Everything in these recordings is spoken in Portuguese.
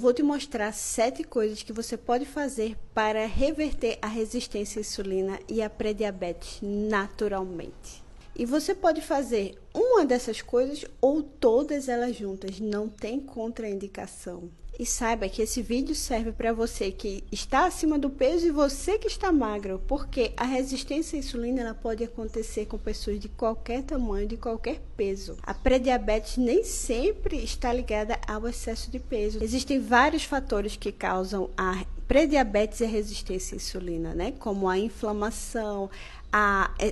Vou te mostrar 7 coisas que você pode fazer para reverter a resistência à insulina e a pré-diabetes naturalmente. E você pode fazer uma dessas coisas ou todas elas juntas, não tem contraindicação. E saiba que esse vídeo serve para você que está acima do peso e você que está magro, porque a resistência à insulina ela pode acontecer com pessoas de qualquer tamanho, de qualquer peso. A pré-diabetes nem sempre está ligada ao excesso de peso. Existem vários fatores que causam a pré-diabetes e a resistência à insulina, né? Como a inflamação,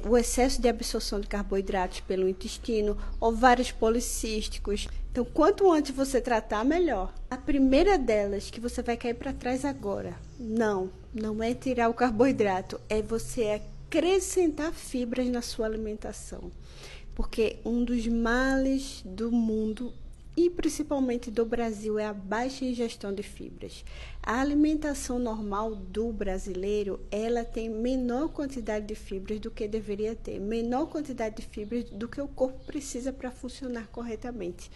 o excesso de absorção de carboidratos pelo intestino, ovários policísticos. Então, quanto antes você tratar, melhor. A primeira delas, que você vai cair para trás agora, não é tirar o carboidrato, é você acrescentar fibras na sua alimentação. Porque um dos males do mundo e principalmente do Brasil é a baixa ingestão de fibras. A alimentação normal do brasileiro, ela tem menor quantidade de fibras do que deveria ter, menor quantidade de fibras do que o corpo precisa para funcionar corretamente.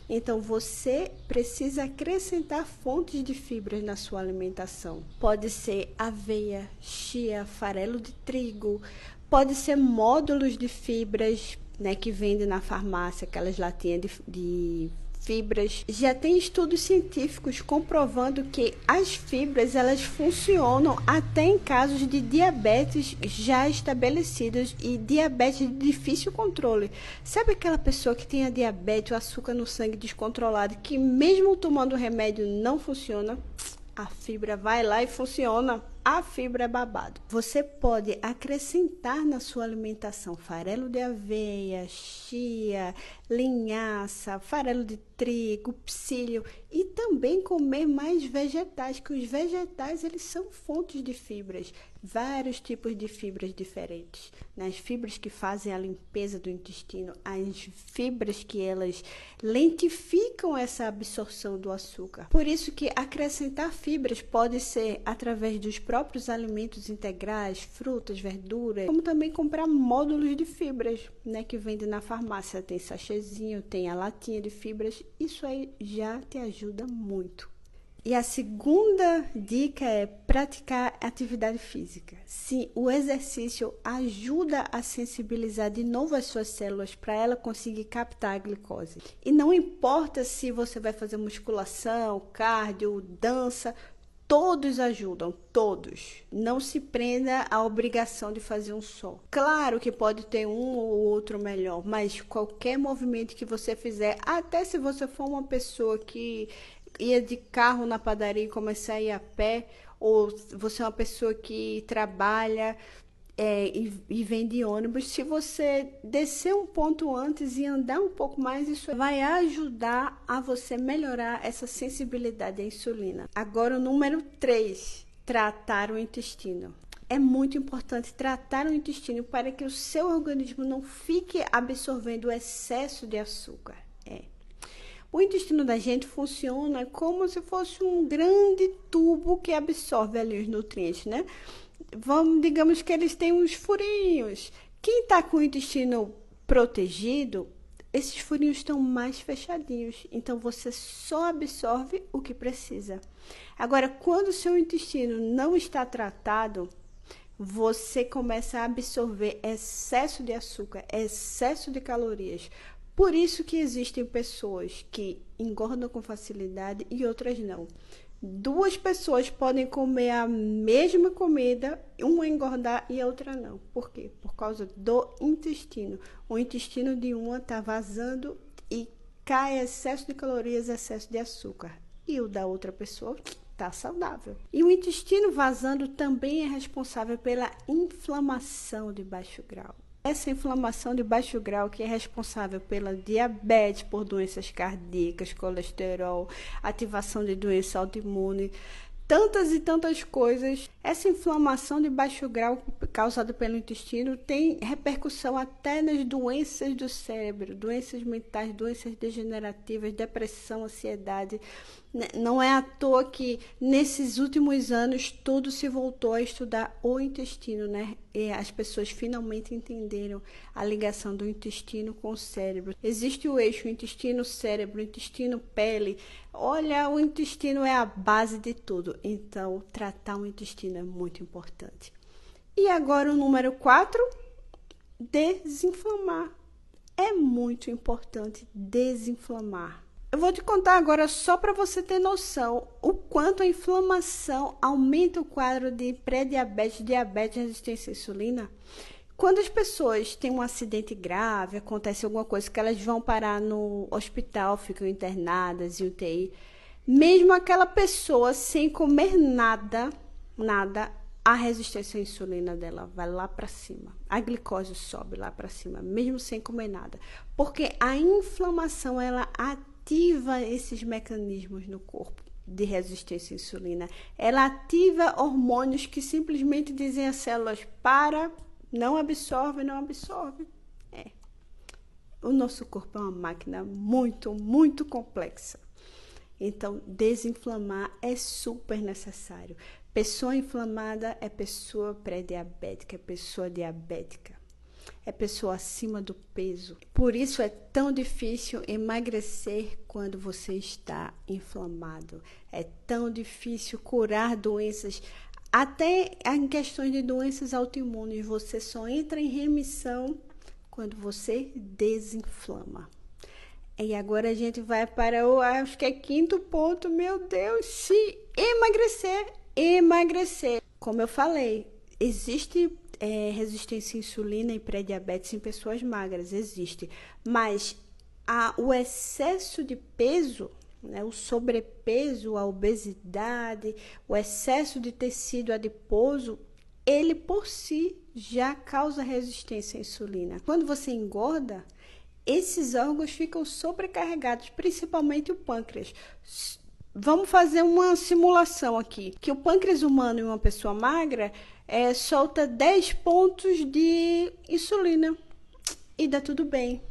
Então, você precisa acrescentar fontes de fibras na sua alimentação. Pode ser aveia, chia, farelo de trigo, pode ser módulos de fibras, né, que vendem na farmácia, aquelas latinhas de fibras. Já tem estudos científicos comprovando que as fibras elas funcionam até em casos de diabetes já estabelecidos e diabetes de difícil controle. Sabe aquela pessoa que tem a diabetes, o açúcar no sangue descontrolado, que mesmo tomando remédio não funciona? A fibra vai lá e funciona. A fibra é babado. Você pode acrescentar na sua alimentação farelo de aveia, chia, linhaça, farelo de trigo, psyllium e também comer mais vegetais, que os vegetais eles são fontes de fibras, vários tipos de fibras diferentes. As fibras que fazem a limpeza do intestino, as fibras que elas lentificam essa absorção do açúcar. Por isso que acrescentar fibras pode ser através dos próprios alimentos integrais, frutas, verduras, como também comprar módulos de fibras, né, que vendem na farmácia. Tem sachêzinho, tem a latinha de fibras, isso aí já te ajuda muito. E a segunda dica é praticar atividade física. Sim, o exercício ajuda a sensibilizar de novo as suas células para ela conseguir captar a glicose. E não importa se você vai fazer musculação, cardio, dança, todos ajudam, todos. Não se prenda à obrigação de fazer um só. Claro que pode ter um ou outro melhor, mas qualquer movimento que você fizer, até se você for uma pessoa que ia de carro na padaria e começar a ir a pé, ou você é uma pessoa que trabalha e vem de ônibus, se você descer um ponto antes e andar um pouco mais, isso vai ajudar a você melhorar essa sensibilidade à insulina. Agora, o número 3, tratar o intestino. É muito importante tratar o intestino para que o seu organismo não fique absorvendo o excesso de açúcar. O intestino da gente funciona como se fosse um grande tubo que absorve ali os nutrientes, né? Digamos que eles têm uns furinhos. Quem está com o intestino protegido, esses furinhos estão mais fechadinhos. Então, você só absorve o que precisa. Agora, quando o seu intestino não está tratado, você começa a absorver excesso de açúcar, excesso de calorias. Por isso que existem pessoas que engordam com facilidade e outras não. 2 pessoas podem comer a mesma comida, uma engordar e a outra não. Por quê? Por causa do intestino. O intestino de uma está vazando e cai excesso de calorias, excesso de açúcar. E o da outra pessoa está saudável. E o intestino vazando também é responsável pela inflamação de baixo grau. Essa inflamação de baixo grau que é responsável pela diabetes, por doenças cardíacas, colesterol, ativação de doença autoimune, tantas e tantas coisas. Essa inflamação de baixo grau causada pelo intestino tem repercussão até nas doenças do cérebro, doenças mentais, doenças degenerativas, depressão, ansiedade. Não é à toa que nesses últimos anos tudo se voltou a estudar o intestino, né? as pessoas finalmente entenderam a ligação do intestino com o cérebro. Existe o eixo intestino-cérebro, intestino-pele. Olha, o intestino é a base de tudo. Então, tratar o intestino é muito importante. E agora o número 4, desinflamar. É muito importante desinflamar. Eu vou te contar agora só para você ter noção o quanto a inflamação aumenta o quadro de pré-diabetes, diabetes e resistência à insulina. Quando as pessoas têm um acidente grave, acontece alguma coisa que elas vão parar no hospital, ficam internadas em UTI, mesmo aquela pessoa sem comer nada, a resistência à insulina dela vai lá para cima. A glicose sobe lá para cima, mesmo sem comer nada. Porque a inflamação, ela ativa esses mecanismos no corpo de resistência à insulina. Ela ativa hormônios que simplesmente dizem às células, não absorve. O nosso corpo é uma máquina muito, muito complexa. Então, desinflamar é super necessário. Pessoa inflamada é pessoa pré-diabética, é pessoa diabética, é pessoa acima do peso. Por isso é tão difícil emagrecer quando você está inflamado. É tão difícil curar doenças, até em questões de doenças autoimunes. Você só entra em remissão quando você desinflama. E agora a gente vai para acho que é 5º ponto, meu Deus, se emagrecer. Como eu falei, existe resistência à insulina e pré-diabetes em pessoas magras, existe. Mas o excesso de peso, né, o sobrepeso, a obesidade, o excesso de tecido adiposo, ele por si já causa resistência à insulina. Quando você engorda, esses órgãos ficam sobrecarregados, principalmente o pâncreas. Vamos fazer uma simulação aqui, que o pâncreas humano em uma pessoa magra solta 10 pontos de insulina e dá tudo bem.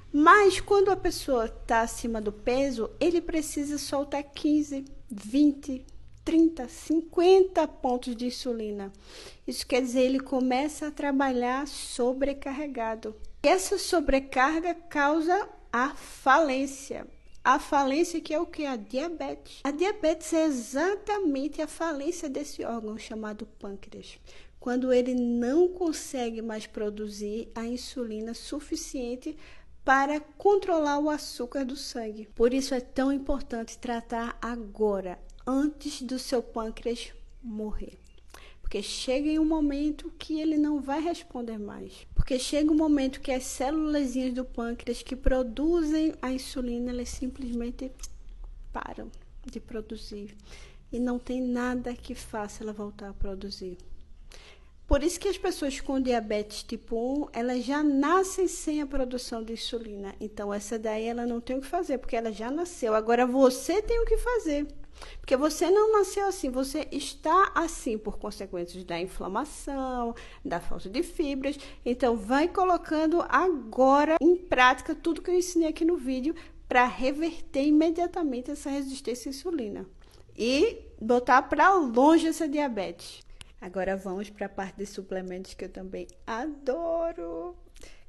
Mas quando a pessoa está acima do peso, ele precisa soltar 15, 20, 30, 50 pontos de insulina. Isso quer dizer, ele começa a trabalhar sobrecarregado. E essa sobrecarga causa a falência. A falência que é o que? A diabetes. A diabetes é exatamente a falência desse órgão chamado pâncreas. Quando ele não consegue mais produzir a insulina suficiente para controlar o açúcar do sangue. Por isso é tão importante tratar agora, antes do seu pâncreas morrer. Porque chega um momento que ele não vai responder mais. Porque chega um momento que as célulazinhas do pâncreas que produzem a insulina, elas simplesmente param de produzir. E não tem nada que faça ela voltar a produzir. Por isso que as pessoas com diabetes tipo 1, elas já nascem sem a produção de insulina. Então, essa daí ela não tem o que fazer, porque ela já nasceu. Agora, você tem o que fazer. Porque você não nasceu assim, você está assim por consequências da inflamação, da falta de fibras. Então, vai colocando agora em prática tudo que eu ensinei aqui no vídeo para reverter imediatamente essa resistência à insulina e botar para longe essa diabetes. Agora vamos para a parte de suplementos que eu também adoro.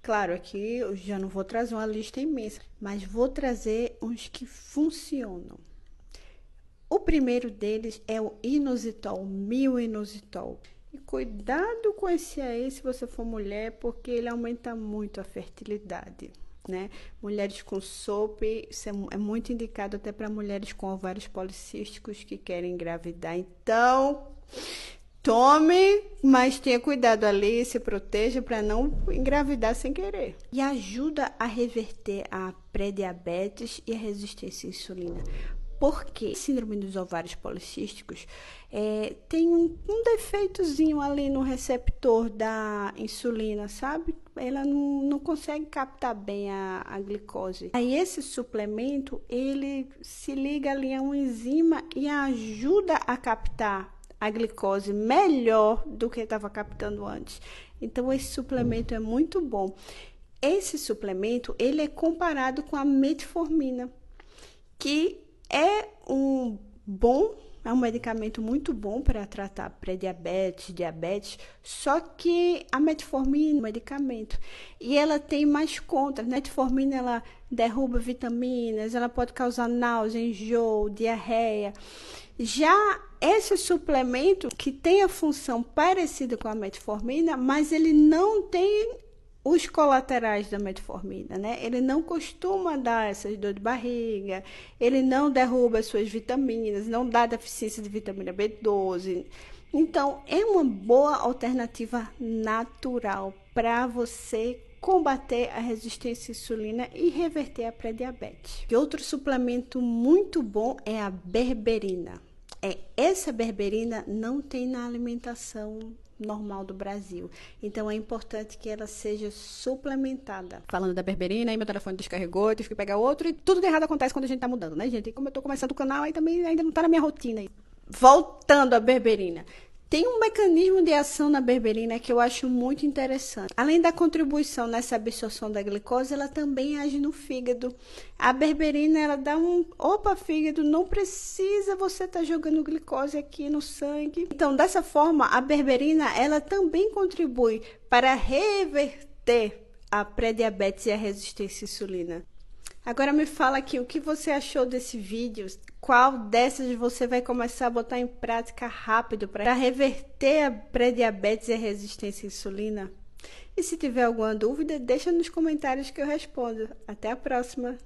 Claro, aqui eu já não vou trazer uma lista imensa, mas vou trazer uns que funcionam. O primeiro deles é o inositol, 1000-inositol. E cuidado com esse aí se você for mulher, porque ele aumenta muito a fertilidade, né? Mulheres com SOP, isso é muito indicado até para mulheres com ovários policísticos que querem engravidar. Então, tome, mas tenha cuidado ali, se proteja para não engravidar sem querer. E ajuda a reverter a pré-diabetes e a resistência à insulina. Porque síndrome dos ovários policísticos tem um defeitozinho ali no receptor da insulina, sabe? Ela não consegue captar bem a glicose. Aí esse suplemento, ele se liga ali a uma enzima e ajuda a captar a glicose melhor do que estava captando antes. Então, esse suplemento é muito bom. Esse suplemento, ele é comparado com a metformina, que é um bom é um medicamento muito bom para tratar pré-diabetes, diabetes, só que a metformina é um medicamento e ela tem mais contras, né? A metformina, ela derruba vitaminas, ela pode causar náusea, enjoo, diarreia. Já esse suplemento, que tem a função parecida com a metformina, mas ele não tem os colaterais da metformina, né? Ele não costuma dar essas dor de barriga, ele não derruba as suas vitaminas, não dá deficiência de vitamina B12. Então, é uma boa alternativa natural para você combater a resistência à insulina e reverter a pré-diabetes. E outro suplemento muito bom é a berberina. Essa berberina não tem na alimentação normal do Brasil. Então, é importante que ela seja suplementada. Falando da berberina, aí meu telefone descarregou, eu tive que pegar outro, e tudo de errado acontece quando a gente tá mudando, né, gente? E como eu tô começando o canal, aí também ainda não tá na minha rotina. Voltando à berberina. Tem um mecanismo de ação na berberina que eu acho muito interessante. Além da contribuição nessa absorção da glicose, ela também age no fígado. A berberina, ela dá opa, fígado, não precisa você estar jogando glicose aqui no sangue. Então, dessa forma, a berberina, ela também contribui para reverter a pré-diabetes e a resistência à insulina. Agora me fala aqui, o que você achou desse vídeo? Qual dessas você vai começar a botar em prática rápido para reverter a pré-diabetes e a resistência à insulina? E se tiver alguma dúvida, deixa nos comentários que eu respondo. Até a próxima!